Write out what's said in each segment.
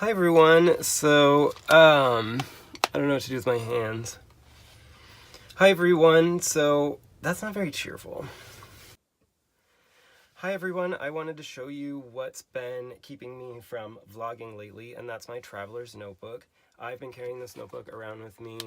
Hi everyone. I don't know what to do with my hands. Hi everyone. That's not very cheerful. Hi everyone. I wanted to show you what's been keeping me from vlogging lately, and that's my traveler's notebook. I've been carrying this notebook around with me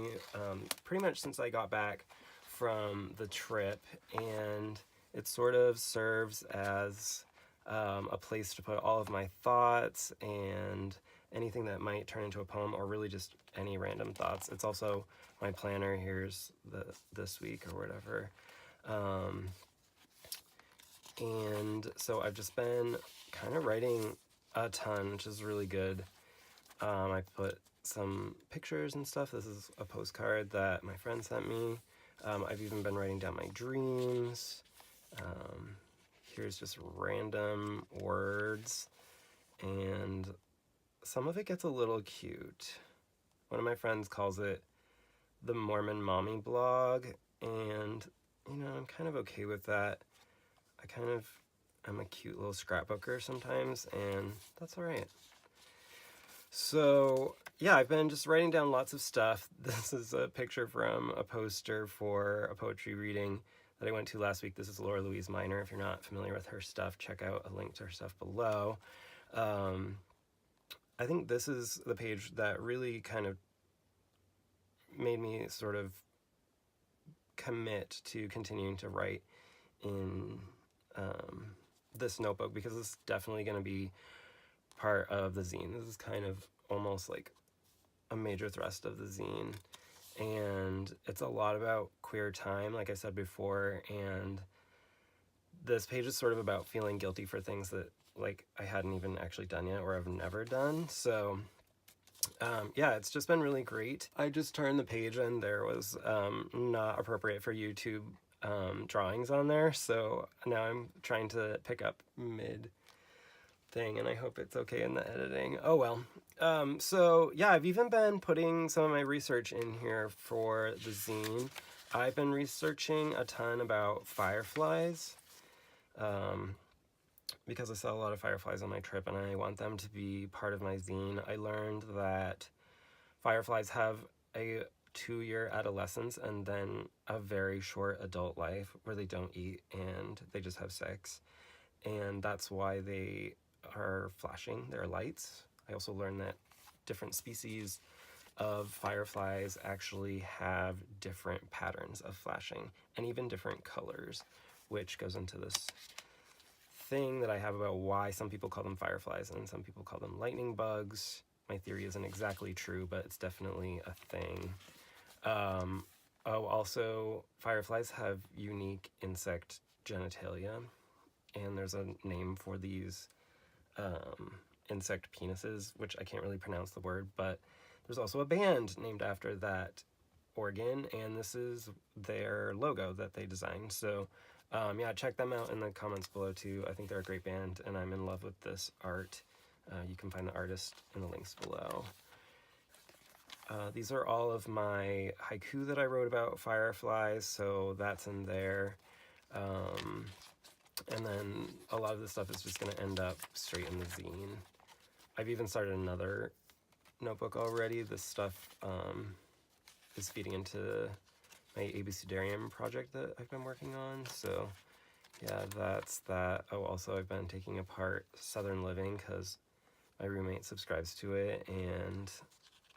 pretty much since I got back from the trip, and it sort of serves as a place to put all of my thoughts and anything that might turn into a poem, or really just any random thoughts. It's also my planner. Here's this week or whatever. And so I've just been kind of writing a ton, which is really good. I put some pictures and stuff. This is a postcard that my friend sent me. I've even been writing down my dreams. Here's just random words, and some of it gets a little cute. One of my friends calls it the Mormon Mommy blog, and I'm kind of okay with that. I'm a cute little scrapbooker sometimes, and that's all right. So yeah, I've been just writing down lots of stuff. This is a picture from a poster for a poetry reading that I went to last week. This is Laura Louise Miner. If you're not familiar with her stuff, check out a link to her stuff below. I think this is the page that really kind of made me sort of commit to continuing to write in this notebook, because it's definitely going to be part of the zine. This is kind of almost like a major thrust of the zine, and it's a lot about queer time, like I said before, and this page is sort of about feeling guilty for things that I hadn't even actually done yet, or I've never done. So yeah, it's just been really great. I just turned the page and there was not appropriate for YouTube drawings on there, so now I'm trying to pick up mid thing, and I hope it's okay in the editing. Oh well. So yeah, I've even been putting some of my research in here for the zine. I've been researching a ton about fireflies, because I saw a lot of fireflies on my trip and I want them to be part of my zine. I learned that fireflies have a 2-year adolescence and then a very short adult life where they don't eat and they just have sex. And that's why they are flashing their lights. I also learned that different species of fireflies actually have different patterns of flashing and even different colors, which goes into this thing that I have about why some people call them fireflies and some people call them lightning bugs. My theory isn't exactly true, but it's definitely a thing. Also, fireflies have unique insect genitalia, and there's a name for these insect penises, which I can't really pronounce the word, but there's also a band named after that organ, and this is their logo that they designed. So yeah, check them out in the comments below too. I think they're a great band, and I'm in love with this art. You can find the artist in the links below. These are all of my haiku that I wrote about fireflies, so that's in there. And then a lot of this stuff is just going to end up straight in the zine. I've even started another notebook already. This stuff is feeding into my abecedarium project that I've been working on. So yeah, that's that. Oh, also I've been taking apart Southern Living because my roommate subscribes to it, and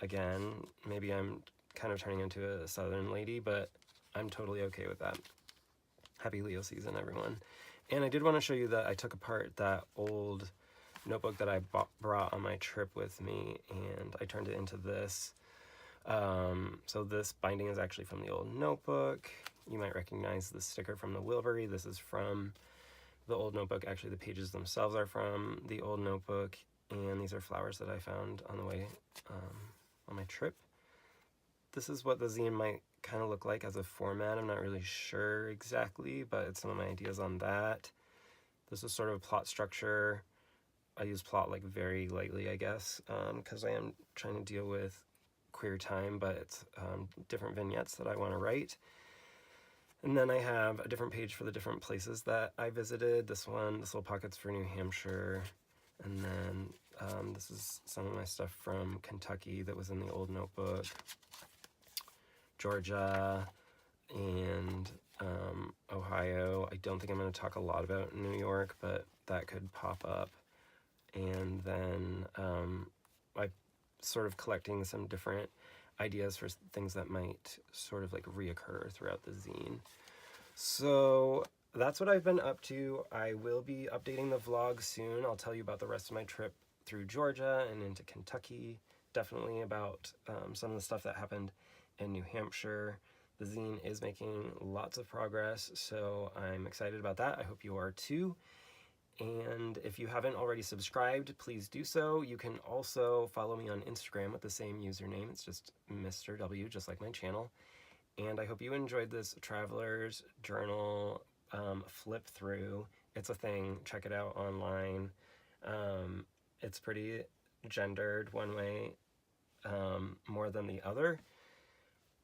again, maybe I'm kind of turning into a Southern lady, but I'm totally okay with that. Happy Leo season, everyone. And I did want to show you that I took apart that old notebook that I brought on my trip with me, and I turned it into this. So this binding is actually from the old notebook. You might recognize the sticker from the Wilbury. This is from the old notebook. Actually, the pages themselves are from the old notebook, and these are flowers that I found on the way on my trip. This is what the zine might kind of look like as a format. I'm not really sure exactly, but it's some of my ideas on that. This is sort of a plot structure. I use plot like very lightly, I guess, because I am trying to deal with queer time, but it's different vignettes that I want to write. And then I have a different page for the different places that I visited. This one, this little pocket's for New Hampshire. And then This is some of my stuff from Kentucky that was in the old notebook, Georgia, and Ohio. I don't think I'm going to talk a lot about New York, but that could pop up. And then I'm sort of collecting some different ideas for things that might sort of like reoccur throughout the zine. So that's what I've been up to. I will be updating the vlog soon. I'll tell you about the rest of my trip through Georgia and into Kentucky. Definitely about some of the stuff that happened in New Hampshire. The zine is making lots of progress, so I'm excited about that. I hope you are too. And if you haven't already subscribed, please do so. You can also follow me on Instagram with the same username. It's just Mr. W, just like my channel. And I hope you enjoyed this Traveler's Journal flip through. It's a thing. Check it out online. It's pretty gendered one way more than the other,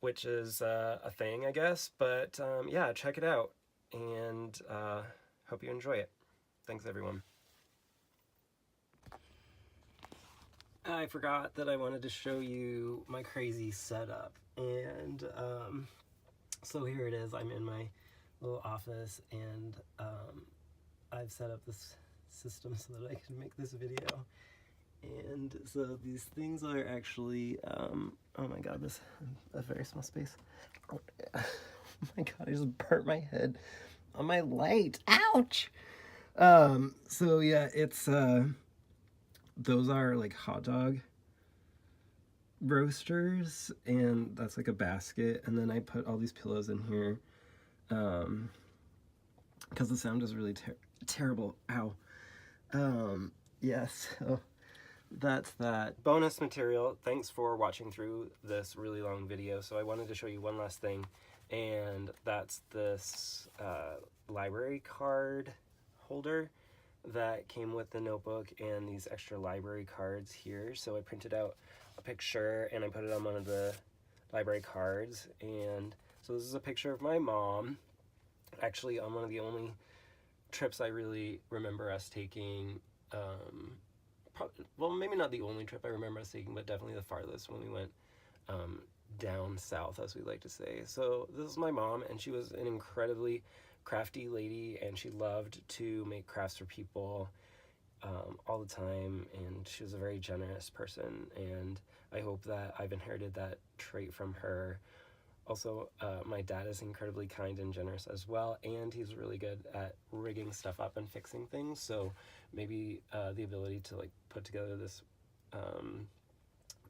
which is a thing, I guess. But yeah, check it out. And hope you enjoy it. Thanks, everyone. I forgot that I wanted to show you my crazy setup. And so here it is. I'm in my little office, and I've set up this system so that I can make this video. And so these things are actually, oh my god, this is a very small space. Oh my god, I just burnt my head on my light. Ouch! So yeah, it's, those are like hot dog roasters, and that's like a basket, and then I put all these pillows in here, because the sound is really terrible. Ow. Yeah, so that's that. Bonus material. Thanks for watching through this really long video. So I wanted to show you one last thing, and that's this library card holder that came with the notebook and these extra library cards here. So I printed out a picture and I put it on one of the library cards. And so this is a picture of my mom, actually on one of the only trips I really remember us taking. Well, maybe not the only trip I remember us taking, but definitely the farthest, when we went down south, as we like to say. So this is my mom, and she was an incredibly crafty lady, and she loved to make crafts for people all the time, and she was a very generous person, and I hope that I've inherited that trait from her. Also, my dad is incredibly kind and generous as well, and he's really good at rigging stuff up and fixing things, so maybe the ability to like put together this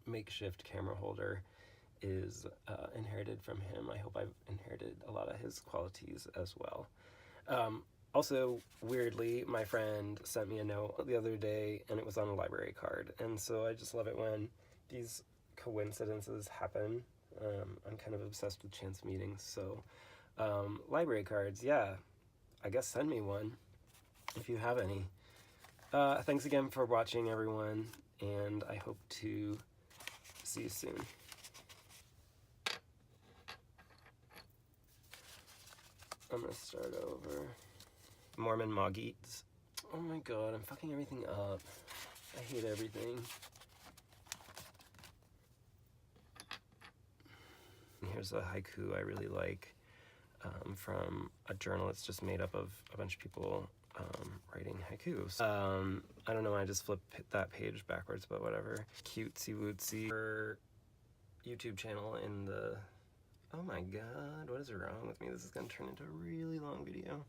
makeshift camera holder is inherited from him. I hope I've inherited a lot of his qualities as well. Also, weirdly, my friend sent me a note the other day, and it was on a library card, and so I just love it when these coincidences happen. I'm kind of obsessed with chance meetings, so library cards, yeah, I guess send me one if you have any. Thanks again for watching, everyone, and I hope to see you soon. I'm gonna start over. Mormon Mog Eats. Oh my god, I'm fucking everything up. I hate everything. Here's a haiku I really like from a journal. It's just made up of a bunch of people writing haikus. I don't know why I just flipped that page backwards, but whatever. Cutesy wootsy. Her YouTube channel in the... Oh my god, what is wrong with me? This is gonna turn into a really long video.